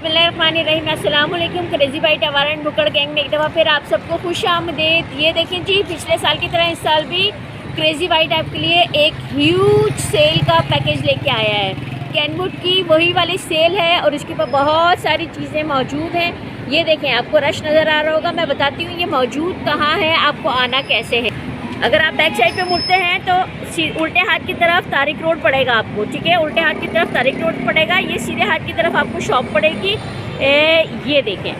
बिस्मिल्लाहिर्रहमानिर्रहीम, अस्सलाम वालेकुम। क्रेजी बाइट आवारा एंड बुकर गैंग में एक दफ़ा फिर आप सबको खुश आमदीद। ये देखें जी, पिछले साल की तरह इस साल भी क्रेजी बाइट आपके लिए एक ह्यूज सेल का पैकेज लेके आया है। कैनवुड की वही वाली सेल है और इसके ऊपर बहुत सारी चीज़ें मौजूद हैं। ये देखें, आपको रश नज़र आ रहा होगा। मैं बताती हूँ ये मौजूद कहाँ है, आपको आना कैसे है। अगर आप बैक साइड पे मुड़ते हैं तो उल्टे हाथ की तरफ तारिक रोड पड़ेगा आपको, ठीक है। उल्टे हाथ की तरफ तारिक रोड पड़ेगा। ये सीधे हाथ की तरफ आपको शॉप पड़ेगी। ये देखें,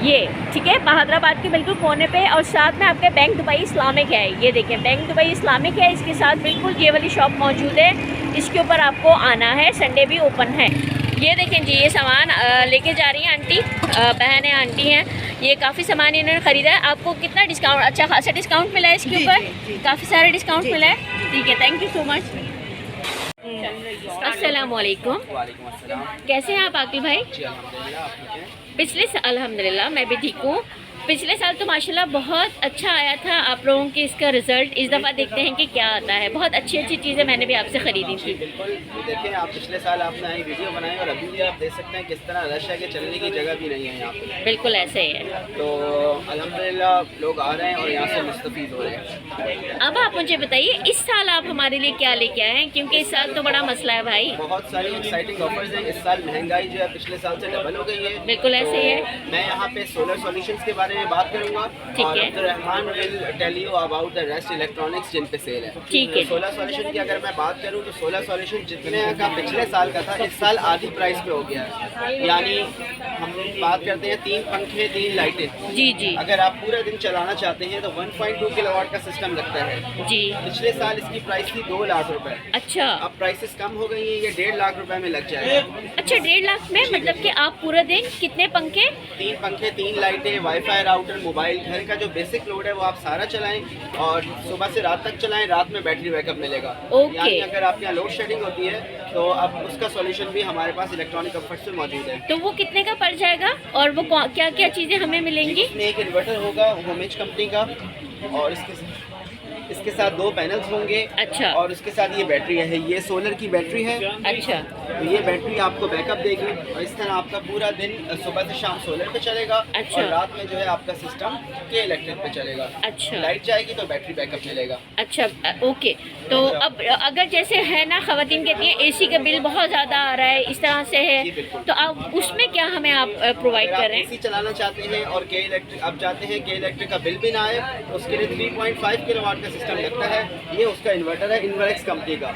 ये ठीक है, बहादुराबाद के बिल्कुल कोने पे। और साथ में आपके बैंक दुबई इस्लामिक है। ये देखें, बैंक दुबई इस्लामिक है, इसके साथ बिल्कुल ये वाली शॉप मौजूद है। इसके ऊपर आपको आना है, संडे भी ओपन है। ये देखें जी, ये सामान लेके जा रही हैं आंटी, बहन है, आंटी हैं। ये काफ़ी सामान इन्होंने ख़रीदा है। आपको कितना डिस्काउंट, अच्छा खासा डिस्काउंट मिला है इसके ऊपर? काफ़ी सारा डिस्काउंट मिला है, ठीक है। Thank you so much. अस्सलाम वालेकुम। कैसे हैं आप आकिल भाई? पिछले साल अल्हम्दुलिल्लाह मैं भी ठीक हूँ। पिछले साल तो माशाल्लाह बहुत अच्छा आया था आप लोगों के इसका रिजल्ट। इस दफ़ा देखते हैं कि क्या आता है। बहुत अच्छी अच्छी चीज़ें मैंने भी आपसे ख़रीदी थी। बिल्कुल देखिए, आप पिछले साल आपने आई वीडियो बनाई और अभी भी आप देख सकते हैं किस तरह रश है कि चलने की जगह भी नहीं है यहाँ पे। बिल्कुल ऐसे ही है। तो अल्हम्दुलिल्लाह लोग आ रहे हैं और यहाँ से मुस्तफ़ीद हो रहे हैं। अब आप मुझे बताइए, इस साल आप हमारे लिए क्या लेके आए हैं? क्योंकि इस साल तो बड़ा मसला है भाई। बहुत सारी एक्साइटिंग ऑफर्स हैं। इस साल महंगाई जो है पिछले साल से डबल हो गई है। बिल्कुल ऐसे ही है। मैं यहाँ पे सोलर सॉल्यूशंस के बारे में बात करूँगा और Abdurrahman will tell you about the rest electronics जिन पे सेल है। ठीक है। सोलर सॉल्यूशन की अगर मैं बात करूँ तो सोलर सॉल्यूशन जितने का पिछले साल का था, इस साल आधी प्राइस पे हो गया है। यानी हम बात करते हैं 3 पंखे 3 लाइटें। जी जी। अगर आप पूरा दिन चलाना चाहते हैं तो 1.2 किलोवाट का सिस्टम लगता है जी। पिछले साल इसकी प्राइस थी 2 लाख रुपए। अच्छा, अब प्राइसेस कम हो गई हैं, ये 1.5 लाख रुपए में लग जाएगा। अच्छा 1.5 लाख में? मतलब कि आप पूरा दिन कितने पंखे? 3 पंखे 3 लाइटें, वाईफाई राउटर, मोबाइल, घर का जो बेसिक लोड है वो आप सारा चलाएं और सुबह से रात तक चलाएं। रात में बैटरी बैकअप मिलेगा। यानी अगर आपके यहाँ लोड शेडिंग होती है तो अब उसका सॉल्यूशन भी हमारे पास इलेक्ट्रॉनिक कंफर्ट में मौजूद है। तो वो कितने का पड़ जाएगा और वो क्या क्या चीज़ें हमें मिलेंगी? इसमें एक इन्वर्टर होगा होमेज कंपनी का और इसके साथ 2 पैनल्स होंगे। अच्छा। और उसके साथ ये बैटरी है, ये सोलर की बैटरी है। अच्छा। तो ये बैटरी आपको बैकअप देगी और इस तरह आपका पूरा दिन सुबह से शाम सोलर पे चलेगा। अच्छा। और रात में जो है आपका सिस्टम के इलेक्ट्रिक पे चलेगा। अच्छा। लाइट जाएगी तो बैटरी बैकअप मिलेगा। अच्छा, ओके। तो अब अगर जैसे है ना, ख़वातीन कहती हैं एसी का बिल बहुत ज़्यादा आ रहा है, इस तरह से है, तो आप उसमें क्या हमें आप प्रोवाइड कर रहे हैं? एसी चलाना चाहते हैं और के इलेक्ट्रिक आप चाहते हैं कि इलेक्ट्रिक का बिल भी ना आए, उसके लिए 3.5 किलोवाट का सिस्टम लगता है। ये उसका इन्वर्टर है, इन्वर्क्स कंपनी का।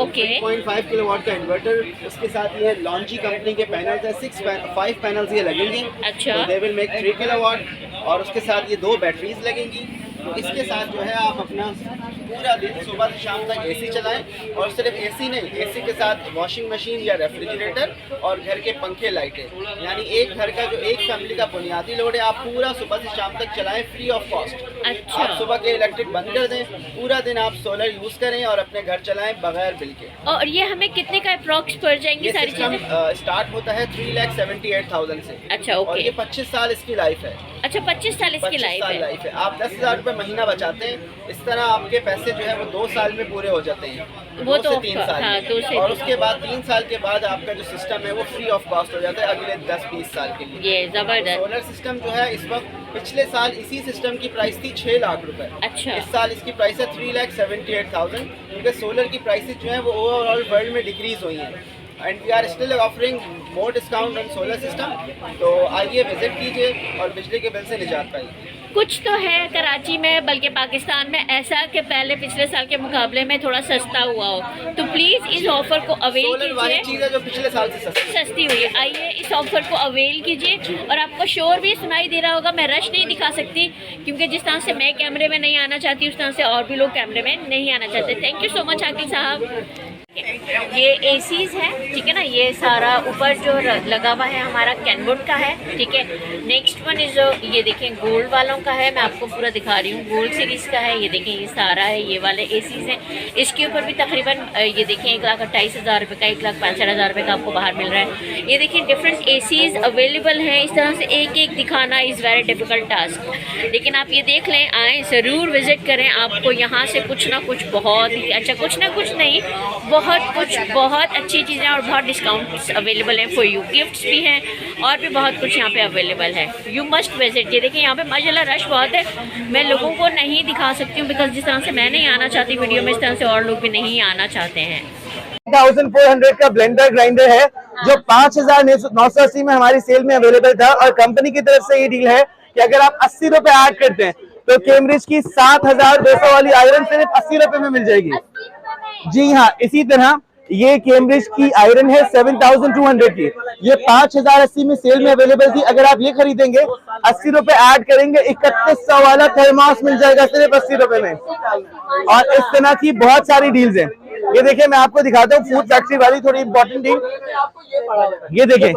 ओके। 3.5 किलोवाट का इन्वर्टर, उसके साथ ये लॉन्ची कंपनी के पैनल्स है। 5 पैनल्स ये लगेंगे। अच्छा। तो दे विल मेक 3 किलोवाट और उसके साथ ये 2 बैटरीज लगेंगी। तो इसके साथ जो है आप अपना पूरा दिन सुबह से शाम तक एसी चलाएं। और सिर्फ एसी नहीं, एसी के साथ वॉशिंग मशीन या रेफ्रिजरेटर और घर के पंखे लाइटें। यानी एक घर का जो एक फैमिली का बुनियादी लोड है, आप पूरा सुबह से शाम तक चलाएं फ्री ऑफ कॉस्ट। अच्छा। आप सुबह के इलेक्ट्रिक बंद कर दें, पूरा दिन आप सोलर यूज करें और अपने घर चलाएं बगैर बिल के। और ये हमें कितने का अप्रॉक्स पड़ जाएंगी सारी चीज़ें? स्टार्ट होता है 3,78,000 से। अच्छा, ओके। और ये 25 साल इसकी लाइफ है। अच्छा, 25 साल इसकी 25 लाइफ साल है। लाइफ है। आप 10,000 रुपये महीना बचाते हैं। इस तरह आपके पैसे जो है वो 2 साल में पूरे हो जाते हैं। वो 2 तो से 3 साल हाँ, में। 2 से और उसके बाद 3 साल के बाद आपका जो सिस्टम है वो फ्री ऑफ कॉस्ट हो जाता है अगले 10-20 साल के लिए। ये ज़बरदस्त। सोलर सिस्टम जो है इस वक्त, पिछले साल इसी सिस्टम की प्राइस थी 6 लाख रुपए। अच्छा। इस साल इसकी प्राइस है 3,78,000 क्योंकि सोलर की प्राइसेस जो है वो ओवरऑल वर्ल्ड में डिक्रीज हुई हैं। And we are still offering more discount on solar system. तो आइए विजिट कीजिए और बिजली के बिल से निजात पाइए। कुछ तो है कराची में, बल्कि पाकिस्तान में ऐसा कि पहले पिछले साल के मुकाबले में थोड़ा सस्ता हुआ हो, तो प्लीज़ इस ऑफ़र को अवेल सोलर वाली कीजिए। चीज़ है जो पिछले साल से सस्ती हुई है। आइए इस ऑफ़र को अवेल कीजिए। और आपको शोर भी सुनाई दे रहा होगा, मैं रश नहीं दिखा सकती क्योंकि जिस तरह से मैं कैमरे में नहीं आना चाहती उस तरह से और भी लोग कैमरे में नहीं आना चाहते। थैंक यू सो मच आकिल साहब। ये एसीज हैं, ठीक है ना। ये सारा ऊपर जो लगा हुआ है हमारा कैनवुड का है, ठीक है। नेक्स्ट वन इज ये देखें गोल्ड वालों का है, मैं आपको पूरा दिखा रही हूँ। गोल्ड सीरीज का है, ये देखें, ये सारा है, ये वाले एसीज हैं। इसके ऊपर भी तकरीबन ये देखें 1,28,000 रुपये का, 1,65,000 रुपये का आपको बाहर मिल रहा है। ये देखें डिफरेंट एसीज अवेलेबल हैं। इस तरह से एक एक दिखाना इज़ वेरी डिफ़िकल्ट टास्क, लेकिन आप ये देख लें, आएँ ज़रूर विज़िट करें। आपको यहाँ से कुछ ना कुछ बहुत ही अच्छा, कुछ ना कुछ नहीं, बहुत कुछ बहुत अच्छी चीज़ें और बहुत डिस्काउंट्स अवेलेबल हैं फॉर यू, गिफ्ट्स भी हैं और भी बहुत कुछ यहाँ पे अवेलेबल है। You must visit. ये देखिए यहाँ पे माशाल्लाह रश बहुत है, मैं लोगों को नहीं दिखा सकती हूँ बिकॉज जिस तरह से मैं नहीं आना चाहती वीडियो में, इस तरह से और लोग भी नहीं आना चाहते हैं। 1400 का ब्लेंडर ग्राइंडर है जो 5980 में हमारी सेल में अवेलेबल था, और कंपनी की तरफ से ये डील है कि अगर आप 80 रुपए ऐड करते हैं तो कैम्ब्रिज की 7200 वाली आयरन सिर्फ 80 रुपए में मिल जाएगी। जी हाँ, इसी तरह ये कैम्ब्रिज की आयरन है 7200 की, ये 5080 में सेल में अवेलेबल थी। अगर आप ये खरीदेंगे 80 रुपए ऐड करेंगे 3100 वाला थर्मोस मिल जाएगा सिर्फ 80 रुपए में। और इस तरह की बहुत सारी डील्स हैं। ये देखिए मैं आपको दिखाता हूँ फूड फैक्ट्री वाली थोड़ी इंपॉर्टेंट डील। ये देखें,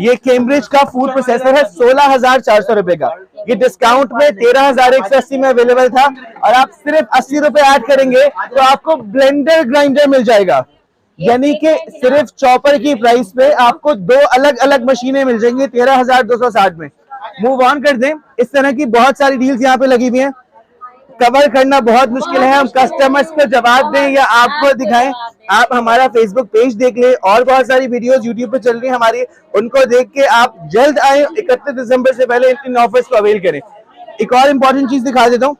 ये कैम्ब्रिज का फूड प्रोसेसर है 16,400 रुपए का, ये डिस्काउंट में 13,180 में अवेलेबल था, और आप सिर्फ 80 रुपए ऐड करेंगे तो आपको ब्लेंडर ग्राइंडर मिल जाएगा। यानी कि सिर्फ चॉपर की प्राइस पे आपको दो अलग अलग मशीनें मिल जाएंगी 13,260 में। मूव ऑन कर दें। इस तरह की बहुत सारी डील्स यहाँ पे लगी हुई हैं, कवर करना बहुत मुश्किल है, हम कस्टमर्स को जवाब दें या आपको दिखाएं। आप हमारा फेसबुक पेज देख लें, और बहुत सारी वीडियोस यूट्यूब पे चल रही है हमारी, उनको देख के आप जल्द आए, 31 दिसंबर से पहले इन ऑफर्स को अवेल करें। एक और इम्पोर्टेंट चीज दिखा देता हूँ,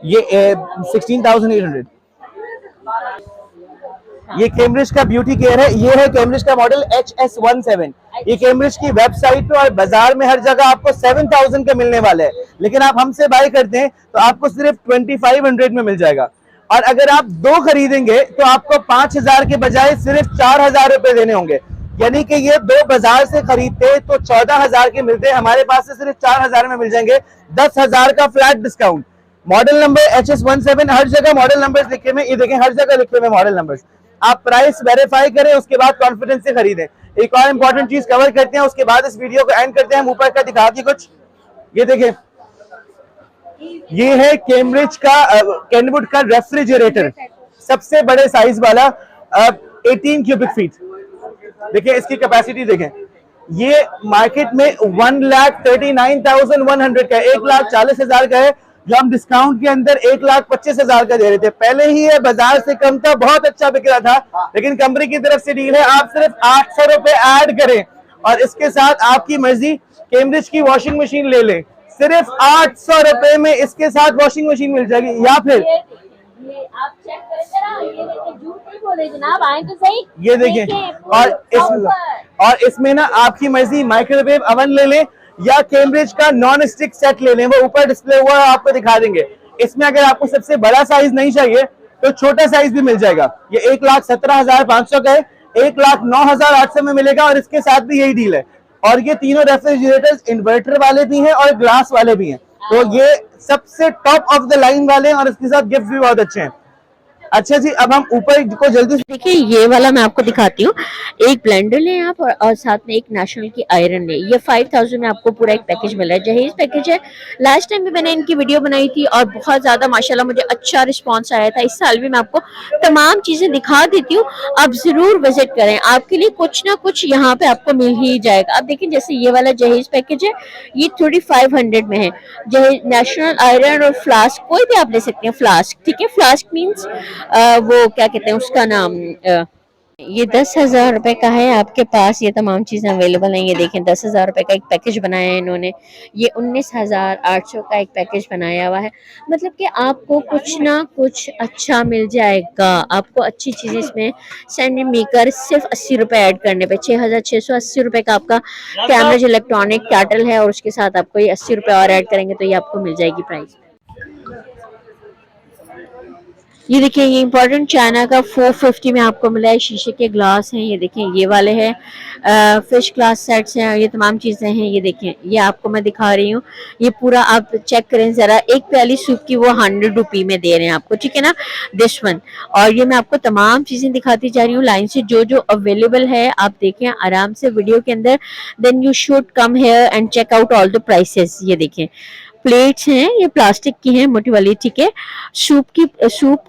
ये 16,800, ये कैम्ब्रिज का ब्यूटी केयर है। ये है कैम्ब्रिज का मॉडल HS17। ये कैम्ब्रिज की वेबसाइट पे और बाजार में हर जगह आपको 7,000 का मिलने वाला है, लेकिन आप हमसे बाय करते हैं तो आपको सिर्फ 2500 में मिल जाएगा। और अगर आप दो खरीदेंगे तो आपको 5,000 के बजाय सिर्फ 4,000 रुपए देने होंगे। यानी कि ये दो बाजार से खरीदते तो 14,000 के मिलते, हमारे पास से सिर्फ 4,000 में मिल जाएंगे, 10,000 का flat discount. Model number HS17, हर जगह मॉडल नंबर लिखे हुए, ये देखें हर जगह लिखे हुए मॉडल नंबर। आप प्राइस वेरीफाई करें, उसके बाद कॉन्फिडेंस से खरीदें। एक और इंपॉर्टेंट चीज कवर करते हैं, उसके बाद इस वीडियो को एंड करते हैं। ऊपर का दिखा दी कुछ, ये देखें, ये है कैम्ब्रिज का केनवुड का रेफ्रिजरेटर, सबसे बड़े साइज वाला, 18 क्यूबिक फीट। देखिए इसकी कैपेसिटी देखें, ये मार्केट में 1,39,100 का, 1,40,000 का है, जो हम डिस्काउंट के अंदर 1,25,000 का दे रहे थे। पहले ही ये बाजार से कम था, बहुत अच्छा बिक रहा था, लेकिन कंपनी की तरफ से डील है, आप सिर्फ 800 रुपए ऐड करें और इसके साथ आपकी मर्जी कैम्ब्रिज की वॉशिंग मशीन ले लें। सिर्फ 800 रुपए में इसके साथ वॉशिंग मशीन मिल जाएगी। या फिर ये आप चेक करें जरा, ये देखिए, झूठ नहीं बोले जनाब, आए तो सही। ये देखिए, और इसमें ना आपकी मर्जी माइक्रोवेव अवन ले लें या कैम्ब्रिज का नॉन स्टिक सेट ले लें, वो ऊपर डिस्प्ले हुआ है, आपको दिखा देंगे। इसमें अगर आपको सबसे बड़ा साइज नहीं चाहिए तो छोटा साइज भी मिल जाएगा। ये 1,17,500 का है, 1,09,800 में मिलेगा, और इसके साथ भी यही डील है। और ये तीनों रेफ्रिजरेटर्स इन्वर्टर वाले भी हैं और ग्लास वाले भी हैं, तो ये सबसे टॉप ऑफ द लाइन वाले हैं, और इसके साथ गिफ्ट भी बहुत अच्छे हैं। अच्छा जी, अब हम ऊपर को जल्दी से देखिए, ये वाला मैं आपको दिखाती हूँ। एक ब्लेंडर लें आप, और साथ में एक नेशनल की आयरन लें। ये 5,000 में आपको पूरा एक पैकेज मिला है, जहेज पैकेज है। लास्ट टाइम भी मैंने इनकी वीडियो बनाई थी और बहुत ज्यादा माशाल्लाह मुझे अच्छा रिस्पांस आया था। इस साल भी मैं आपको तमाम चीजें दिखा देती हूँ, आप जरूर विजिट करें, आपके लिए कुछ ना कुछ यहाँ पे आपको मिल ही जाएगा। अब देखिए, जैसे ये वाला जहेज पैकेज है, ये 3500 में है। जहेज नेशनल आयरन और फ्लास्क कोई भी आप ले सकते हैं। फ्लास्क, ठीक है, फ्लास्क मीन्स वो क्या कहते हैं उसका नाम, ये 10,000 रुपए का है। आपके पास ये तमाम चीजें अवेलेबल हैं। ये देखें, 10,000 रुपए का एक पैकेज बनाया है इन्होंने। ये 19,800 का एक पैकेज बनाया हुआ है। मतलब कि आपको कुछ ना कुछ अच्छा मिल जाएगा। आपको अच्छी चीजें इसमें सैंडविच मेकर सिर्फ 80 रुपए ऐड करने पे 6,680 रुपए का आपका कैम्ब्रिज इलेक्ट्रॉनिक कैटल है, और उसके साथ आपको ये 80 रुपए और ऐड करेंगे तो ये आपको मिल जाएगी प्राइस। ये देखिए, ये इंपॉर्टेंट चाइना का 450 में आपको मिला है। शीशे के ग्लास हैं, ये देखें, ये वाले हैं। फिश ग्लास सेट्स हैं, ये तमाम चीज़ें हैं। ये देखें, ये आपको मैं दिखा रही हूँ। ये पूरा आप चेक करें ज़रा, एक प्याली सूप की वो 100 रुपये में दे रहे हैं आपको, ठीक है ना, दिस वन। और ये मैं आपको तमाम चीज़ें दिखाती जा रही हूँ लाइन से, जो जो अवेलेबल है आप देखें आराम से वीडियो के अंदर। Then you should come here and check out all the prices. ये देखें, प्लेट्स हैं, ये प्लास्टिक की हैं, मोटी वाली, ठीक है। सूप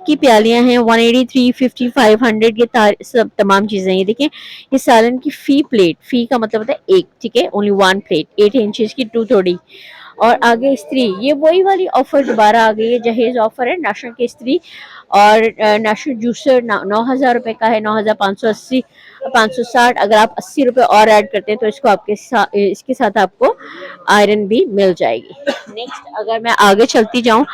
की प्यालियां हैं, 183, 50, 500, ये सब तमाम चीजें। ये देखें, ये सालन की फी प्लेट, फी का मतलब होता है एक, ठीक है, ओनली 1 प्लेट, 8 इंचेस की, 2 थोड़ी। और आगे इस्त्री, ये वही वाली ऑफर दोबारा आ गई है, जहेज ऑफर है। नेशनल की इस्त्री और नेशनल जूसर 9,000 रुपये का है, 9,580, 560। अगर आप 80 रुपये और ऐड करते हैं तो इसके साथ आपको आयरन भी मिल जाएगी। नेक्स्ट अगर मैं आगे चलती जाऊं,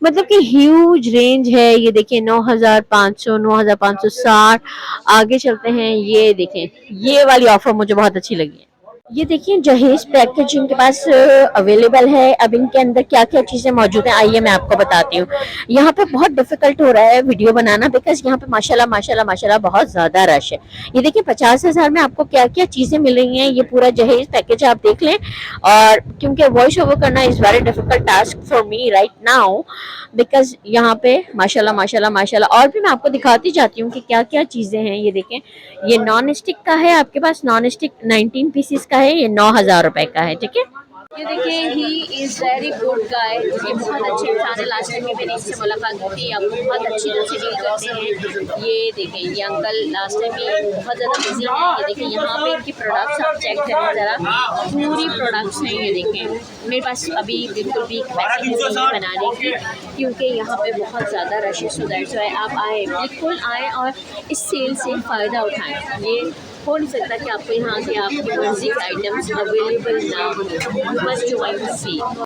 मतलब कि ह्यूज रेंज है। ये देखिए 9,500, 9,560। आगे चलते हैं, ये देखें, ये वाली ऑफर मुझे बहुत अच्छी लगी है। ये देखिए जहेज पैकेज इनके पास अवेलेबल है। अब इनके अंदर क्या क्या चीज़ें मौजूद हैं आइए मैं आपको बताती हूँ। यहाँ पे बहुत डिफिकल्ट हो रहा है वीडियो बनाना, बिकॉज यहाँ पे माशाल्लाह माशाल्लाह माशाल्लाह बहुत ज़्यादा रश है। ये देखिए 50,000 में आपको क्या क्या चीज़ें मिल रही हैं, ये पूरा जहेज पैकेज आप देख लें। और क्योंकि वॉइस ओवर करना is very difficult task for me right now, because यहाँ पे माशाल्लाह माशाल्लाह माशाल्लाह। और भी मैं आपको दिखाती जाती हूँ कि क्या क्या चीज़ें हैं। ये देखें, ये नॉन स्टिक का है आपके पास, नॉन स्टिक 19 पीसीस का है, ये 9,000 रुपए का है, ठीक है। ये देखिए, he is very good guy, ये बहुत अच्छे इंसान है। लास्ट टाइम भी मैंने इससे मुलाकात की थी, आप बहुत अच्छी तरह से डील करते हैं। ये देखें, ये अंकल लास्ट टाइम भी बहुत ज़्यादा बिजी हैं। ये देखें, यहाँ पे इनकी प्रोडक्ट्स आप चेक करें ज़रा, पूरी प्रोडक्ट्स हैं। ये देखें, मेरे पास अभी बिल्कुल भी कैपेसिटी नहीं है बनाने की, क्योंकि यहाँ पे बहुत ज़्यादा रश है। सो दैट्स व्हाई आप आए, बिल्कुल आए और इस सेल से फ़ायदा उठाएँ। ये हो नहीं सकता कि आपको यहाँ से आपकी मर्जी के आइटम्स अवेलेबल ना हो। You must join the cell.